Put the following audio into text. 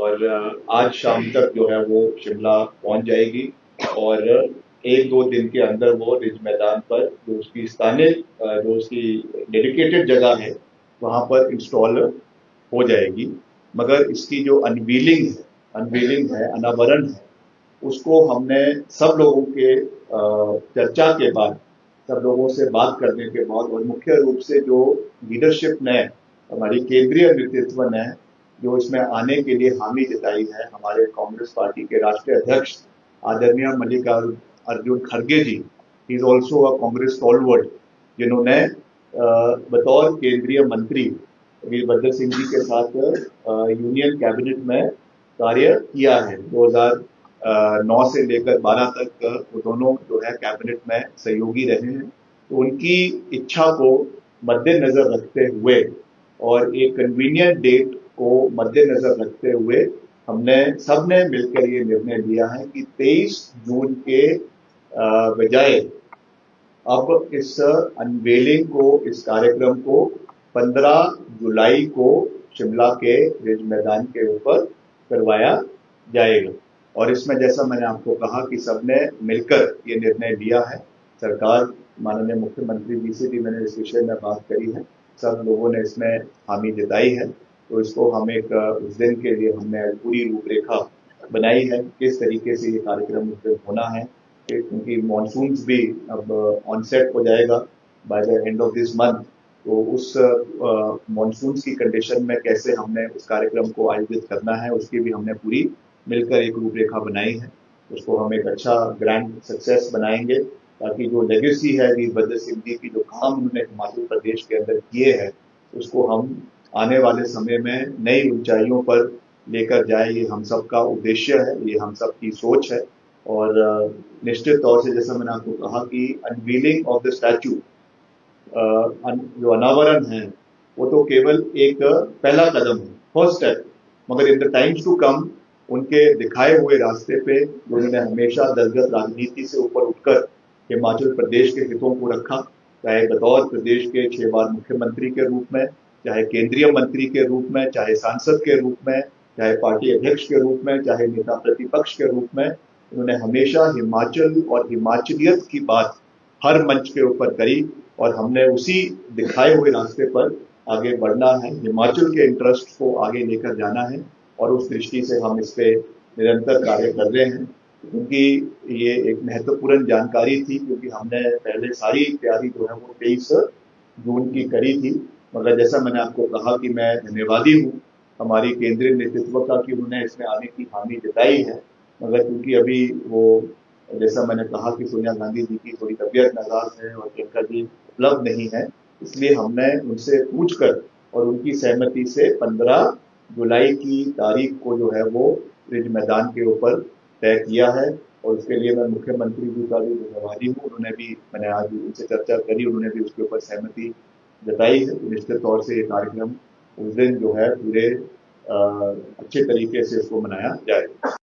और आज शाम तक जो है वो शिमला पहुंच जाएगी और एक दो दिन के अंदर वो रिज मैदान पर जो उसकी स्थानीय जो उसकी डेडिकेटेड जगह है वहां पर इंस्टॉल हो जाएगी। मगर इसकी जो अनवीलिंग है, अनावरण है, उसको हमने सब लोगों के चर्चा के बाद, सब लोगों से बात करने के बाद और मुख्य रूप से जो लीडरशिप ने, हमारी केंद्रीय नेतृत्व ने जो इसमें आने के लिए हामी जताई है, हमारे कांग्रेस पार्टी के राष्ट्रीय अध्यक्ष आदरणीय मल्लिकार्जुन खड़गे ji, he is also a Congress stalwart, जिन्होंने बतौर केंद्रीय मंत्री वीरभद्र सिंह जी के साथ यूनियन कैबिनेट में कार्य किया है। 2009 से लेकर 12 तक वो दोनों जो है कैबिनेट में सहयोगी रहे हैं। तो उनकी इच्छा को मद्देनजर रखते हुए और एक कन्वीनियंट डेट को मद्देनजर रखते हुए हमने सबने मिलकर ये निर्णय लिया है कि 23 जून के बजाय अब इस अनवेलिंग को, इस कार्यक्रम को 15 जुलाई को शिमला के रिज मैदान के ऊपर करवाया जाएगा। और इसमें जैसा मैंने आपको कहा कि सबने मिलकर ये निर्णय लिया है। सरकार, माननीय मुख्यमंत्री जी से भी मैंने इस विषय में बात करी है, सब लोगों ने इसमें हामी जताई है। तो इसको हम एक उस दिन के लिए हमने पूरी रूपरेखा बनाई है, किस तरीके से ये कार्यक्रम उस दिन होना है, क्योंकि मानसून भी अब ऑनसेट हो जाएगा by the end of this month. तो उस मानसून की कंडीशन में कैसे हमने उस कार्यक्रम को आयोजित करना है, उसकी भी हमने पूरी मिलकर एक रूपरेखा बनाई है। उसको हम एक अच्छा ग्रैंड सक्सेस बनाएंगे, ताकि जो लेगेसी है वीरभद्र सिंह जी की, जो काम उन्होंने हिमाचल प्रदेश के अंदर किए हैं, उसको हम आने वाले समय में नई ऊंचाइयों पर लेकर जाए। ये हम सबका उद्देश्य है, ये हम सबकी सोच है। और निश्चित तौर से जैसा मैंने आपको कहा कि अनवीलिंग ऑफ द स्टैचू, जो अनावरण है, वो तो केवल एक पहला कदम है, फर्स्ट स्टेप। मगर in the times to come उनके दिखाए हुए रास्ते पे उन्होंने हमेशा दलगत राजनीति से ऊपर उठकर हिमाचल प्रदेश के हितों को रखा, चाहे बतौर प्रदेश के 6 बार मुख्यमंत्री के रूप में, चाहे केंद्रीय मंत्री के रूप में, चाहे सांसद के रूप में, चाहे पार्टी अध्यक्ष के रूप में, चाहे नेता प्रतिपक्ष के रूप में। उन्होंने हमेशा हिमाचल और हिमाचलियत की बात हर मंच के ऊपर करी और हमने उसी दिखाए हुए रास्ते पर आगे बढ़ना है, हिमाचल के इंटरेस्ट को आगे लेकर जाना है। और उस दृष्टि से हम इस पे निरंतर कार्य कर रहे हैं, क्योंकि ये एक महत्वपूर्ण जानकारी थी, क्योंकि हमने पहले सारी तैयारी जो है वो 23 जून की करी थी। मगर जैसा मैंने आपको कहा कि मैं धन्यवादी हूँ हमारी केंद्रीय नेतृत्व का कि उन्होंने इसमें आने की हामी जताई है। मगर क्योंकि अभी वो, जैसा मैंने कहा कि सोनिया गांधी जी की थोड़ी तबीयत नाराज है और प्रियंका जी उपलब्ध नहीं है, इसलिए हमने उनसे पूछकर और उनकी सहमति से 15 जुलाई की तारीख को जो है वो रिज मैदान के ऊपर तय किया है। और उसके लिए मैं मुख्यमंत्री जी का भी धन्यवादी हूँ। उन्होंने भी, मैंने आज उनसे चर्चा करी, उन्होंने भी उसके ऊपर सहमति जताई है। तो निश्चित तौर से ये कार्यक्रम उस दिन जो है पूरे अच्छे तरीके से इसको मनाया जाएगा।